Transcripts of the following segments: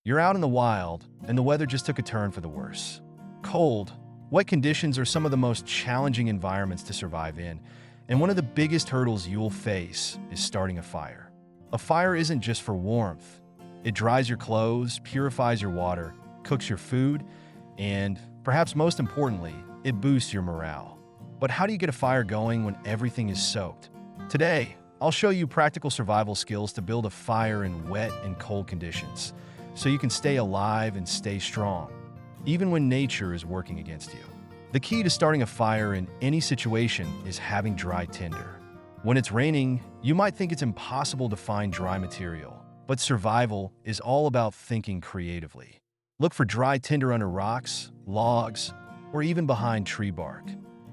You're out in the wild, and the weather just took a turn for the worse. Cold, wet conditions are some of the most challenging environments to survive in, and one of the biggest hurdles you'll face is starting a fire. A fire isn't just for warmth. It dries your clothes, purifies your water, cooks your food, and, perhaps most importantly, it boosts your morale. But how do you get a fire going when everything is soaked? Today, I'll show you practical survival skills to build a fire in wet and cold conditions, so you can stay alive and stay strong, even when nature is working against you. The key to starting a fire in any situation is having dry tinder. When it's raining, you might think it's impossible to find dry material, but survival is all about thinking creatively. Look for dry tinder under rocks, logs, or even behind tree bark.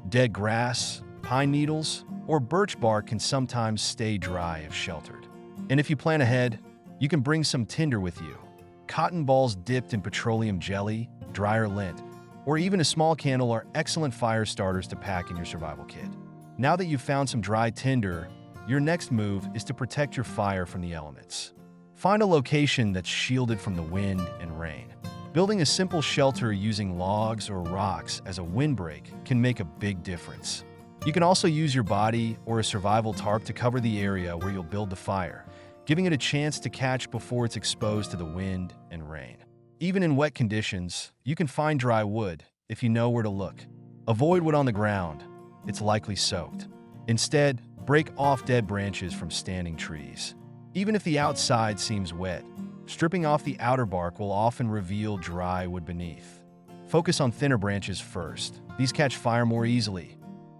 Dead grass, pine needles, or birch bark can sometimes stay dry if sheltered. And if you plan ahead, you can bring some tinder with you. Cotton balls dipped in petroleum jelly, dryer lint, or even a small candle are excellent fire starters to pack in your survival kit. Now that you've found some dry tinder, your next move is to protect your fire from the elements. Find a location that's shielded from the wind and rain. Building a simple shelter using logs or rocks as a windbreak can make a big difference. You can also use your body or a survival tarp to cover the area where you'll build the fire, giving it a chance to catch before it's exposed to the wind and rain. Even in wet conditions, you can find dry wood if you know where to look. Avoid wood on the ground. It's likely soaked. Instead, break off dead branches from standing trees. Even if the outside seems wet, stripping off the outer bark will often reveal dry wood beneath. Focus on thinner branches first. These catch fire more easily.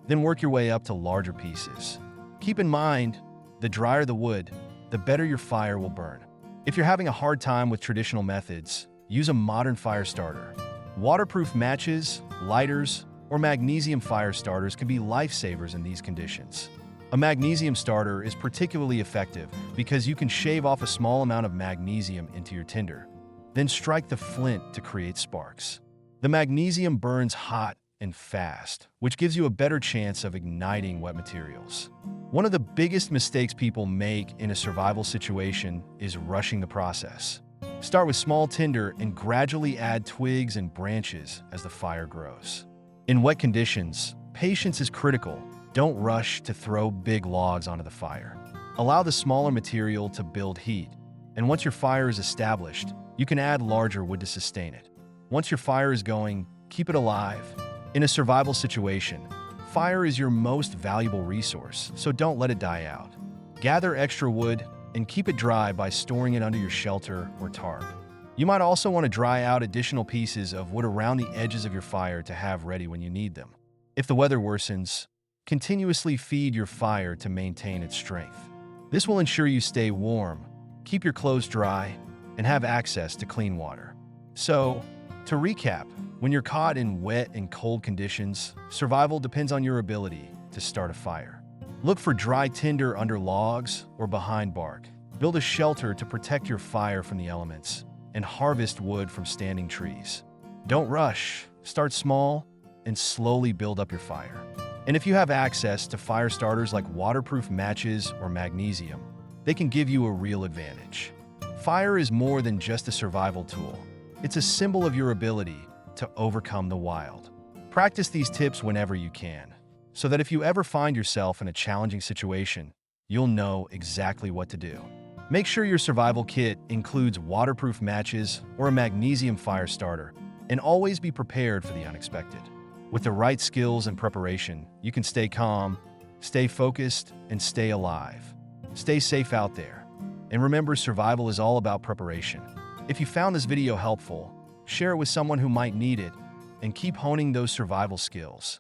Then work your way up to larger pieces. Keep in mind, the drier the wood, the better your fire will burn. If you're having a hard time with traditional methods, use a modern fire starter. Waterproof matches, lighters, or magnesium fire starters can be lifesavers in these conditions. A magnesium starter is particularly effective because you can shave off a small amount of magnesium into your tinder, then strike the flint to create sparks. The magnesium burns hot and fast, which gives you a better chance of igniting wet materials. One of the biggest mistakes people make in a survival situation is rushing the process. Start with small tinder and gradually add twigs and branches as the fire grows. In wet conditions, patience is critical. Don't rush to throw big logs onto the fire. Allow the smaller material to build heat, and once your fire is established, you can add larger wood to sustain it. Once your fire is going, keep it alive. In a survival situation, fire is your most valuable resource, so don't let it die out. Gather extra wood and keep it dry by storing it under your shelter or tarp. You might also want to dry out additional pieces of wood around the edges of your fire to have ready when you need them. If the weather worsens, continuously feed your fire to maintain its strength. This will ensure you stay warm, keep your clothes dry, and have access to clean water. So, to recap, when you're caught in wet and cold conditions, survival depends on your ability to start a fire. Look for dry tinder under logs or behind bark. Build a shelter to protect your fire from the elements, and harvest wood from standing trees. Don't rush, start small, and slowly build up your fire. And if you have access to fire starters like waterproof matches or magnesium, they can give you a real advantage. Fire is more than just a survival tool. It's a symbol of your ability to overcome the wild. Practice these tips whenever you can, so that if you ever find yourself in a challenging situation, you'll know exactly what to do. Make sure your survival kit includes waterproof matches or a magnesium fire starter, and always be prepared for the unexpected. With the right skills and preparation, you can stay calm, stay focused, and stay alive. Stay safe out there. And remember, survival is all about preparation. If you found this video helpful, share it with someone who might need it, and keep honing those survival skills.